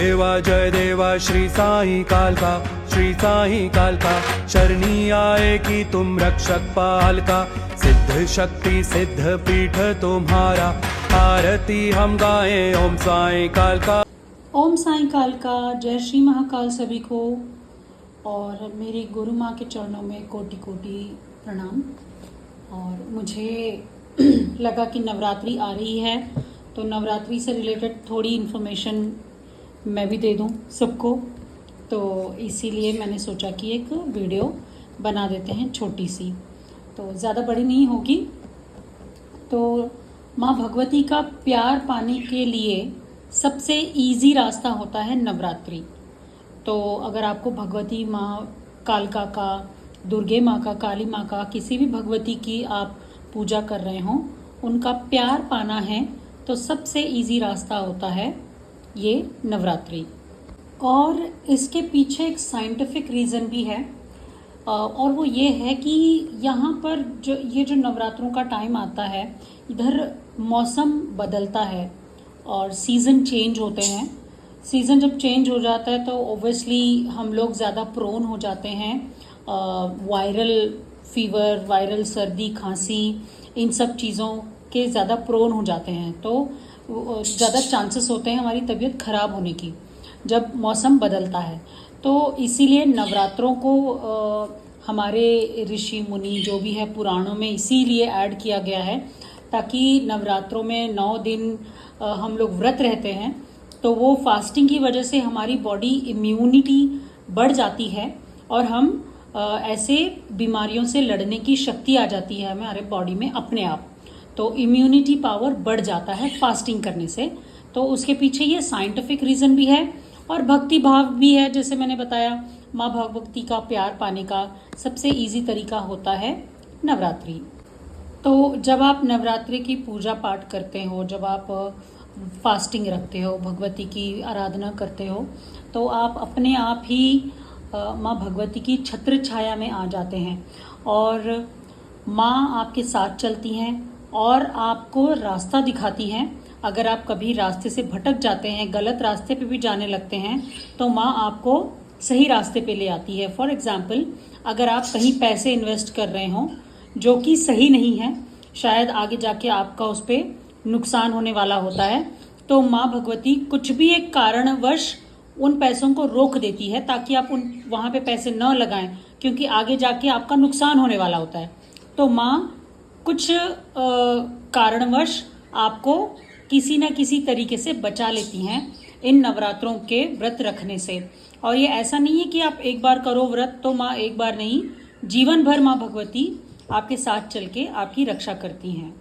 देवा श्री साई कालका, श्री साई कालका। शरणी आए कि तुम रक्षक पाल का, सिद्ध शक्ति सिद्ध पीठ तुम्हारा। आरती हम गाएं ओम साई कालका। ओम साई कालका। जय श्री महाकाल सभी को। और मेरी गुरु माँ के चरणों में कोटि कोटि प्रणाम। और मुझे लगा कि नवरात्रि आ रही है तो नवरात्रि से रिलेटेड थोड़ी इन्फॉर्मेशन मैं भी दे दूं सबको, तो इसीलिए मैंने सोचा कि एक वीडियो बना देते हैं छोटी सी, तो ज़्यादा बड़ी नहीं होगी। तो माँ भगवती का प्यार पाने के लिए सबसे इजी रास्ता होता है नवरात्रि। तो अगर आपको भगवती माँ कालका का, दुर्गे माँ का, काली माँ का, किसी भी भगवती की आप पूजा कर रहे हों, उनका प्यार पाना है तो सबसे इजी रास्ता होता है ये नवरात्रि। और इसके पीछे एक साइंटिफिक रीज़न भी है, और वो ये है कि यहाँ पर जो नवरात्रों का टाइम आता है, इधर मौसम बदलता है और सीज़न चेंज होते हैं। सीज़न जब चेंज हो जाता है तो ओब्वियसली हम लोग ज़्यादा प्रोन हो जाते हैं वायरल फीवर, वायरल सर्दी खांसी, इन सब चीज़ों के ज़्यादा प्रोन हो जाते हैं। तो ज़्यादा चांसेस होते हैं हमारी तबीयत ख़राब होने की जब मौसम बदलता है। तो इसीलिए नवरात्रों को हमारे ऋषि मुनि जो भी है पुराणों में इसीलिए ऐड किया गया है, ताकि नवरात्रों में 9 दिन हम लोग व्रत रहते हैं, तो वो फास्टिंग की वजह से हमारी बॉडी इम्यूनिटी बढ़ जाती है और हम ऐसे बीमारियों से लड़ने की शक्ति आ जाती है हमारे बॉडी में अपने आप। तो इम्यूनिटी पावर बढ़ जाता है फास्टिंग करने से। तो उसके पीछे ये साइंटिफिक रीज़न भी है और भक्ति भाव भी है। जैसे मैंने बताया, माँ भगवती का प्यार पाने का सबसे इजी तरीका होता है नवरात्रि। तो जब आप नवरात्रि की पूजा पाठ करते हो, जब आप फास्टिंग रखते हो, भगवती की आराधना करते हो, तो आप अपने आप ही माँ भगवती की छत्र छाया में आ जाते हैं और माँ आपके साथ चलती हैं और आपको रास्ता दिखाती हैं। अगर आप कभी रास्ते से भटक जाते हैं, गलत रास्ते पे भी जाने लगते हैं, तो माँ आपको सही रास्ते पे ले आती है। फॉर एग्जाम्पल, अगर आप कहीं पैसे इन्वेस्ट कर रहे हों जो कि सही नहीं है, शायद आगे जाके आपका उस पर नुकसान होने वाला होता है, तो माँ भगवती कुछ भी एक कारणवश उन पैसों को रोक देती है ताकि आप वहाँ पे पैसे न लगाएं, क्योंकि आगे जाके आपका नुकसान होने वाला होता है। तो माँ कुछ कारणवश आपको किसी न किसी तरीके से बचा लेती हैं इन नवरात्रों के व्रत रखने से। और ये ऐसा नहीं है कि आप एक बार करो व्रत तो माँ एक बार नहीं, जीवन भर माँ भगवती आपके साथ चल के आपकी रक्षा करती हैं।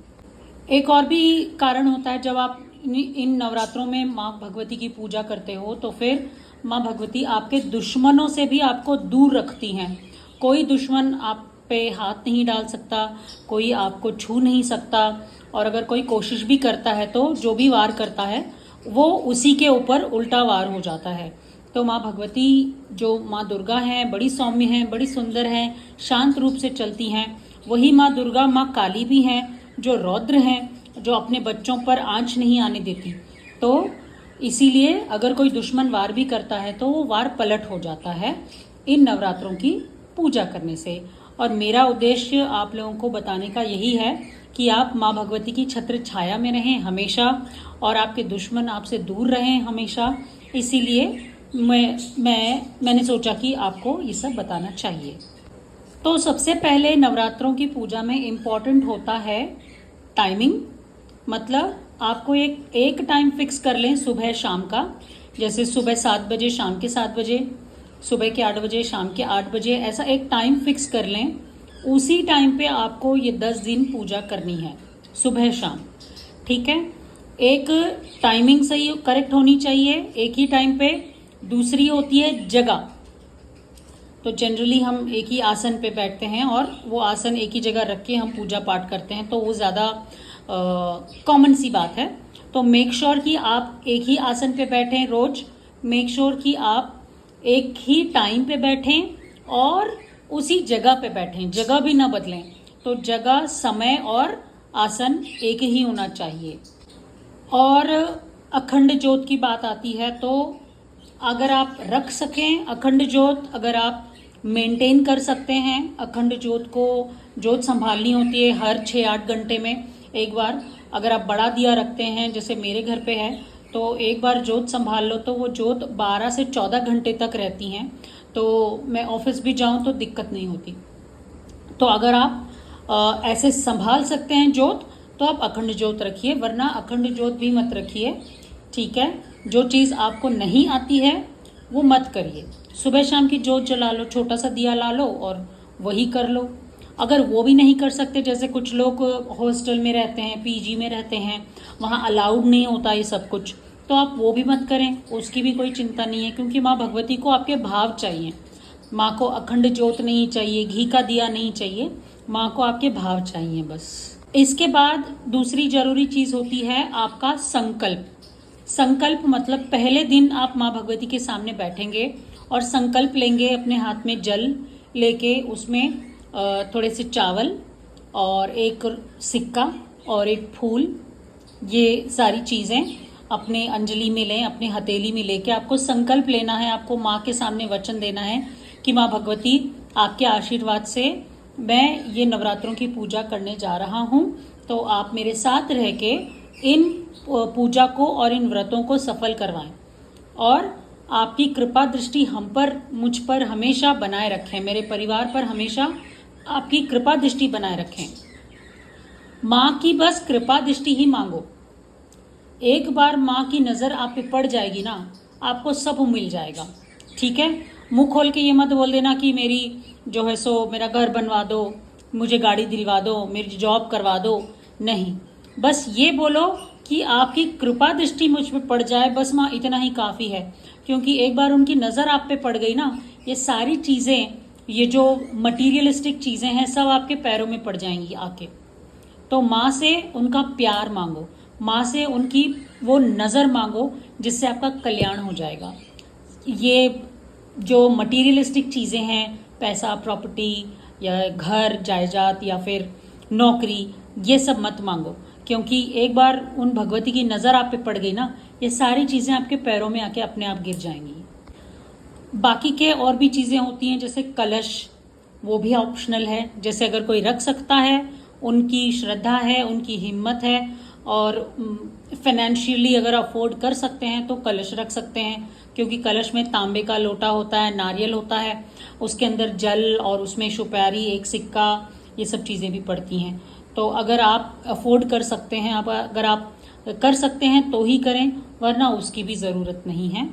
एक और भी कारण होता है, जब आप इन नवरात्रों में माँ भगवती की पूजा करते हो तो फिर माँ भगवती आपके दुश्मनों से भी आपको दूर रखती हैं। कोई दुश्मन आप पे हाथ नहीं डाल सकता, कोई आपको छू नहीं सकता, और अगर कोई कोशिश भी करता है तो जो भी वार करता है वो उसी के ऊपर उल्टा वार हो जाता है। तो माँ भगवती जो माँ दुर्गा हैं, बड़ी सौम्य हैं, बड़ी सुंदर हैं, शांत रूप से चलती हैं। वही माँ दुर्गा माँ काली भी हैं जो रौद्र हैं, जो अपने बच्चों पर आंच नहीं आने देती। तो इसीलिए अगर कोई दुश्मन वार भी करता है तो वो वार पलट हो जाता है इन नवरात्रों की पूजा करने से। और मेरा उद्देश्य आप लोगों को बताने का यही है कि आप माँ भगवती की छत्र छाया में रहें हमेशा और आपके दुश्मन आपसे दूर रहें हमेशा। इसीलिए मैंने सोचा कि आपको ये सब बताना चाहिए। तो सबसे पहले नवरात्रों की पूजा में इम्पॉर्टेंट होता है टाइमिंग। मतलब आपको एक टाइम फिक्स कर लें सुबह शाम का, जैसे सुबह 7 बजे, शाम के 7 बजे, सुबह के 8 बजे, शाम के 8 बजे, ऐसा एक टाइम फिक्स कर लें। उसी टाइम पे आपको ये 10 दिन पूजा करनी है, सुबह शाम। ठीक है, एक टाइमिंग सही करेक्ट होनी चाहिए, एक ही टाइम पे। दूसरी होती है जगह। तो जनरली हम एक ही आसन पे बैठते हैं और वो आसन एक ही जगह रख के हम पूजा पाठ करते हैं, तो वो ज़्यादा कॉमन सी बात है। तो मेक श्योर कि आप एक ही आसन पे बैठें रोज। मेक श्योर कि आप एक ही टाइम पे बैठें और उसी जगह पे बैठें, जगह भी ना बदलें। तो जगह, समय और आसन एक ही होना चाहिए। और अखंड ज्योत की बात आती है तो अगर आप रख सकें अखंड ज्योत, अगर आप मेंटेन कर सकते हैं अखंड ज्योत को, ज्योत संभालनी होती है हर 6-8 घंटे में एक बार। अगर आप बड़ा दिया रखते हैं जैसे मेरे घर पे है, तो एक बार ज्योत संभाल लो तो वो ज्योत 12 से 14 घंटे तक रहती हैं। तो मैं ऑफिस भी जाऊं तो दिक्कत नहीं होती। तो अगर आप ऐसे संभाल सकते हैं ज्योत तो आप अखंड ज्योत रखिए, वरना अखंड ज्योत भी मत रखिए। ठीक है, जो चीज़ आपको नहीं आती है वो मत करिए। सुबह शाम की ज्योत जला लो, छोटा सा दिया ला लो और वही कर लो। अगर वो भी नहीं कर सकते, जैसे कुछ लोग हॉस्टल में रहते हैं, पीजी में रहते हैं, वहाँ अलाउड नहीं होता ये सब कुछ, तो आप वो भी मत करें, उसकी भी कोई चिंता नहीं है। क्योंकि माँ भगवती को आपके भाव चाहिए, माँ को अखंड ज्योत नहीं चाहिए, घी का दिया नहीं चाहिए, माँ को आपके भाव चाहिए बस। इसके बाद दूसरी जरूरी चीज होती है आपका संकल्प। संकल्प मतलब पहले दिन आप माँ भगवती के सामने बैठेंगे और संकल्प लेंगे, अपने हाथ में जल लेके उसमें थोड़े से चावल और एक सिक्का और एक फूल, ये सारी चीज़ें अपने अंजलि में लें, अपने हथेली में लेके आपको संकल्प लेना है। आपको माँ के सामने वचन देना है कि माँ भगवती आपके आशीर्वाद से मैं ये नवरात्रों की पूजा करने जा रहा हूँ, तो आप मेरे साथ रह के इन पूजा को और इन व्रतों को सफल करवाएं और आपकी कृपा दृष्टि हम पर, मुझ पर हमेशा बनाए रखें, मेरे परिवार पर हमेशा आपकी कृपा दृष्टि बनाए रखें। माँ की बस कृपा दृष्टि ही मांगो। एक बार माँ की नज़र आप पे पड़ जाएगी ना, आपको सब मिल जाएगा। ठीक है, मुंह खोल के ये मत बोल देना कि मेरी जो है सो मेरा घर बनवा दो, मुझे गाड़ी दिलवा दो, मेरी जॉब करवा दो। नहीं, बस ये बोलो कि आपकी कृपा दृष्टि मुझ पे पड़ जाए, बस माँ इतना ही काफ़ी है। क्योंकि एक बार उनकी नज़र आप पे पड़ गई ना, ये सारी चीज़ें, ये जो मटीरियलिस्टिक चीज़ें हैं सब आपके पैरों में पड़ जाएंगी आके। तो माँ से उनका प्यार मांगो, माँ से उनकी वो नज़र मांगो, जिससे आपका कल्याण हो जाएगा। ये जो मटीरियलिस्टिक चीज़ें हैं, पैसा, प्रॉपर्टी या घर जायदाद या फिर नौकरी, ये सब मत मांगो। क्योंकि एक बार उन भगवती की नज़र आप पे पड़ गई ना, ये सारी चीज़ें आपके पैरों में आके अपने आप गिर जाएंगी। बाकी के और भी चीज़ें होती हैं जैसे कलश, वो भी ऑप्शनल है। जैसे अगर कोई रख सकता है, उनकी श्रद्धा है, उनकी हिम्मत है और फाइनेंशियली अगर अफोर्ड कर सकते हैं तो कलश रख सकते हैं। क्योंकि कलश में तांबे का लोटा होता है, नारियल होता है, उसके अंदर जल और उसमें सुपारी, एक सिक्का, ये सब चीज़ें भी पड़ती हैं। तो अगर आप अफोर्ड कर सकते हैं, अगर आप कर सकते हैं तो ही करें, वरना उसकी भी ज़रूरत नहीं है।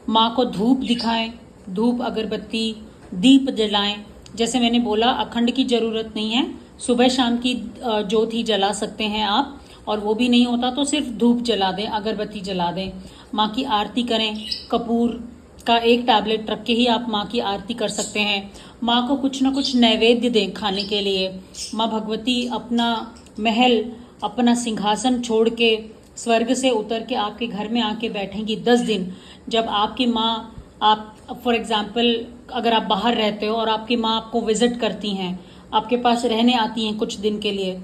माँ को धूप दिखाएं, धूप अगरबत्ती दीप जलाएं। जैसे मैंने बोला, अखंड की ज़रूरत नहीं है, सुबह शाम की ज्योत ही जला सकते हैं आप, और वो भी नहीं होता तो सिर्फ धूप जला दें, अगरबत्ती जला दें। माँ की आरती करें, कपूर का एक टैबलेट रख के ही आप माँ की आरती कर सकते हैं। माँ को कुछ ना कुछ नैवेद्य दें खाने के लिए। माँ भगवती अपना महल, अपना सिंहासन छोड़ के स्वर्ग से उतर के आपके घर में आके बैठेंगी 10 दिन। जब आपकी माँ, आप फॉर एग्जाम्पल अगर आप बाहर रहते हो और आपकी माँ आपको विजिट करती हैं, आपके पास रहने आती हैं कुछ दिन के लिए,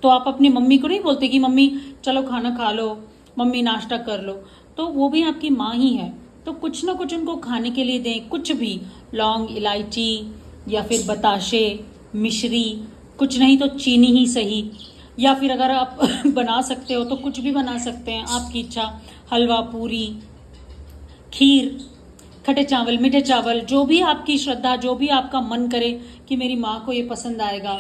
तो आप अपनी मम्मी को नहीं बोलते कि मम्मी चलो खाना खा लो, मम्मी नाश्ता कर लो, तो वो भी आपकी माँ ही है। तो कुछ ना कुछ उनको खाने के लिए दें, कुछ भी, लौंग, इलायची या फिर बताशे, मिश्री, कुछ नहीं तो चीनी ही सही, या फिर अगर आप बना सकते हो तो कुछ भी बना सकते हैं, आपकी इच्छा, हलवा, पूरी, खीर, खट्टे चावल, मीठे चावल, जो भी आपकी श्रद्धा, जो भी आपका मन करे कि मेरी माँ को ये पसंद आएगा,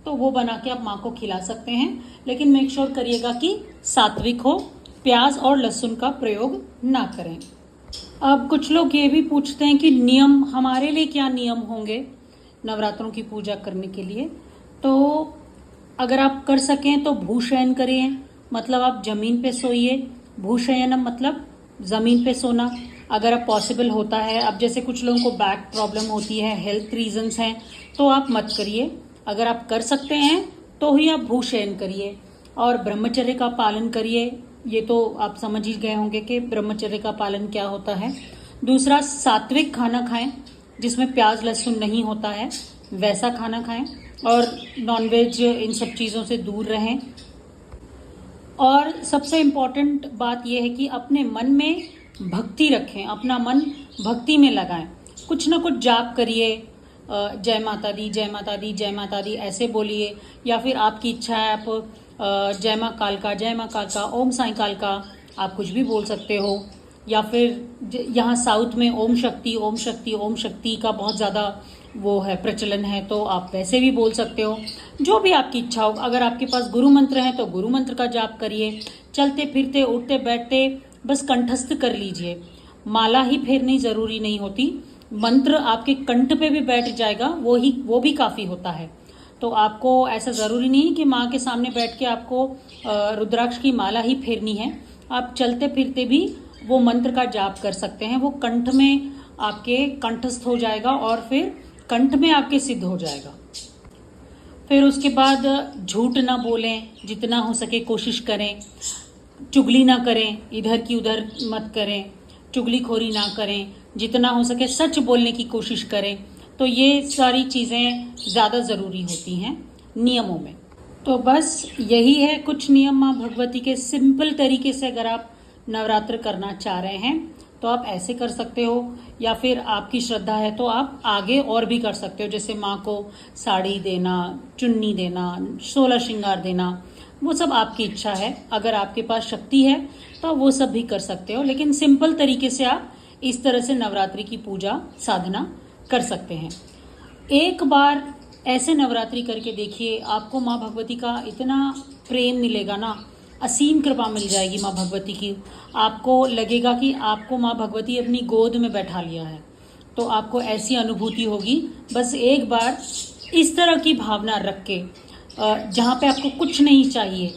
तो वो बना के आप माँ को खिला सकते हैं। लेकिन मेक श्योर करिएगा कि सात्विक हो, प्याज और लहसुन का प्रयोग ना करें। अब कुछ लोग ये भी पूछते हैं कि नियम, हमारे लिए क्या नियम होंगे नवरात्रों की पूजा करने के लिए। तो अगर आप कर सकें तो भूशयन करिए, मतलब आप जमीन पे सोइए। भूशयनम मतलब ज़मीन पे सोना, अगर आप पॉसिबल होता है। अब जैसे कुछ लोगों को बैक प्रॉब्लम होती है, हेल्थ रीजंस हैं, तो आप मत करिए। अगर आप कर सकते हैं तो ही आप भूशयन करिए और ब्रह्मचर्य का पालन करिए। ये तो आप समझ ही गए होंगे कि ब्रह्मचर्य का पालन क्या होता है। दूसरा, सात्विक खाना खाएं जिसमें प्याज लहसुन नहीं होता है, वैसा खाना खाएं, और नॉनवेज, इन सब चीज़ों से दूर रहें। और सबसे इम्पॉर्टेंट बात यह है कि अपने मन में भक्ति रखें, अपना मन भक्ति में लगाएं। कुछ ना कुछ जाप करिए, जय माता दी, जय माता दी, जय माता दी ऐसे बोलिए, या फिर आपकी इच्छा है आप जय माँ कालका, जय माँ कालका, ओम साईं कालका आप कुछ भी बोल सकते हो। या फिर यहाँ साउथ में ओम शक्ति, ओम शक्ति, ओम शक्ति का बहुत ज़्यादा वो है, प्रचलन है, तो आप वैसे भी बोल सकते हो, जो भी आपकी इच्छा हो। अगर आपके पास गुरु मंत्र है तो गुरु मंत्र का जाप करिए। चलते फिरते उठते बैठते बस कंठस्थ कर लीजिए, माला ही फेरनी ज़रूरी नहीं होती, मंत्र आपके कंठ पे भी बैठ जाएगा, वो भी काफ़ी होता है। तो आपको ऐसा ज़रूरी नहीं कि माँ के सामने बैठ के आपको रुद्राक्ष की माला ही फेरनी है, आप चलते फिरते भी वो मंत्र का जाप कर सकते हैं। वो कंठ में आपके कंठस्थ हो जाएगा और फिर कंठ में आपके सिद्ध हो जाएगा। फिर उसके बाद झूठ ना बोलें, जितना हो सके कोशिश करें, चुगली ना करें, इधर की उधर मत करें, चुगलीखोरी ना करें, जितना हो सके सच बोलने की कोशिश करें। तो ये सारी चीज़ें ज़्यादा ज़रूरी होती हैं नियमों में। तो बस यही है कुछ नियम माँ भगवती के सिंपल तरीके से। अगर आप नवरात्र करना चाह रहे हैं तो आप ऐसे कर सकते हो, या फिर आपकी श्रद्धा है तो आप आगे और भी कर सकते हो, जैसे माँ को साड़ी देना, चुन्नी देना, 16 श्रृंगार देना, वो सब आपकी इच्छा है। अगर आपके पास शक्ति है तो वो सब भी कर सकते हो, लेकिन सिंपल तरीके से आप इस तरह से नवरात्रि की पूजा साधना कर सकते हैं। एक बार ऐसे नवरात्रि करके देखिए, आपको माँ भगवती का इतना प्रेम मिलेगा ना, असीम कृपा मिल जाएगी माँ भगवती की। आपको लगेगा कि आपको माँ भगवती अपनी गोद में बैठा लिया है, तो आपको ऐसी अनुभूति होगी। बस एक बार इस तरह की भावना रख के, जहाँ पे आपको कुछ नहीं चाहिए,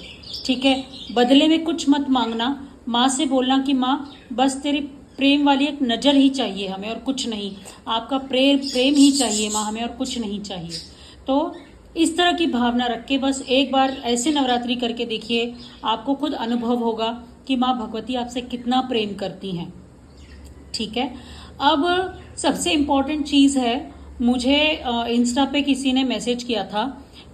ठीक है, बदले में कुछ मत मांगना, माँ से बोलना कि माँ बस तेरे प्रेम वाली एक नज़र ही चाहिए हमें और कुछ नहीं, आपका प्रेम ही चाहिए माँ हमें और कुछ नहीं चाहिए। तो इस तरह की भावना रख के बस एक बार ऐसे नवरात्रि करके देखिए, आपको खुद अनुभव होगा कि माँ भगवती आपसे कितना प्रेम करती हैं। ठीक है, अब सबसे इम्पॉर्टेंट चीज़ है, मुझे इंस्टा पे किसी ने मैसेज किया था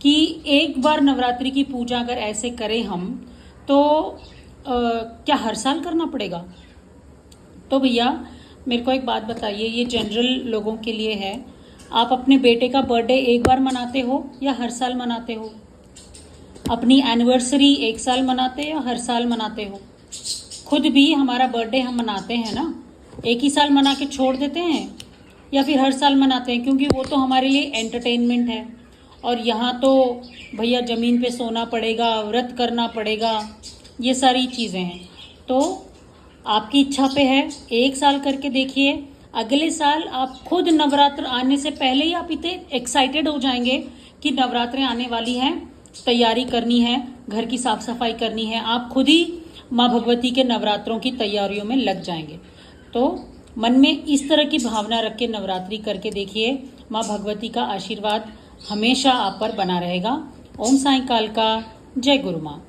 कि एक बार नवरात्रि की पूजा अगर ऐसे करें हम तो क्या हर साल करना पड़ेगा? तो भैया मेरे को एक बात बताइए, ये जनरल लोगों के लिए है, आप अपने बेटे का बर्थडे एक बार मनाते हो या हर साल मनाते हो? अपनी एनिवर्सरी एक साल मनाते हो या हर साल मनाते हो? खुद भी हमारा बर्थडे हम मनाते हैं ना, एक ही साल मना के छोड़ देते हैं या फिर हर साल मनाते हैं? क्योंकि वो तो हमारे लिए एंटरटेनमेंट है, और यहाँ तो भैया ज़मीन पे सोना पड़ेगा, व्रत करना पड़ेगा, ये सारी चीज़ें हैं। तो आपकी इच्छा पे है, एक साल करके देखिए, अगले साल आप खुद नवरात्र आने से पहले ही आप इतने एक्साइटेड हो जाएंगे कि नवरात्रें आने वाली हैं, तैयारी करनी है, घर की साफ सफाई करनी है, आप खुद ही माँ भगवती के नवरात्रों की तैयारियों में लग जाएंगे। तो मन में इस तरह की भावना रख के नवरात्रि करके देखिए, माँ भगवती का आशीर्वाद हमेशा आप पर बना रहेगा। ओम साईं कालका, जय गुरु माँ।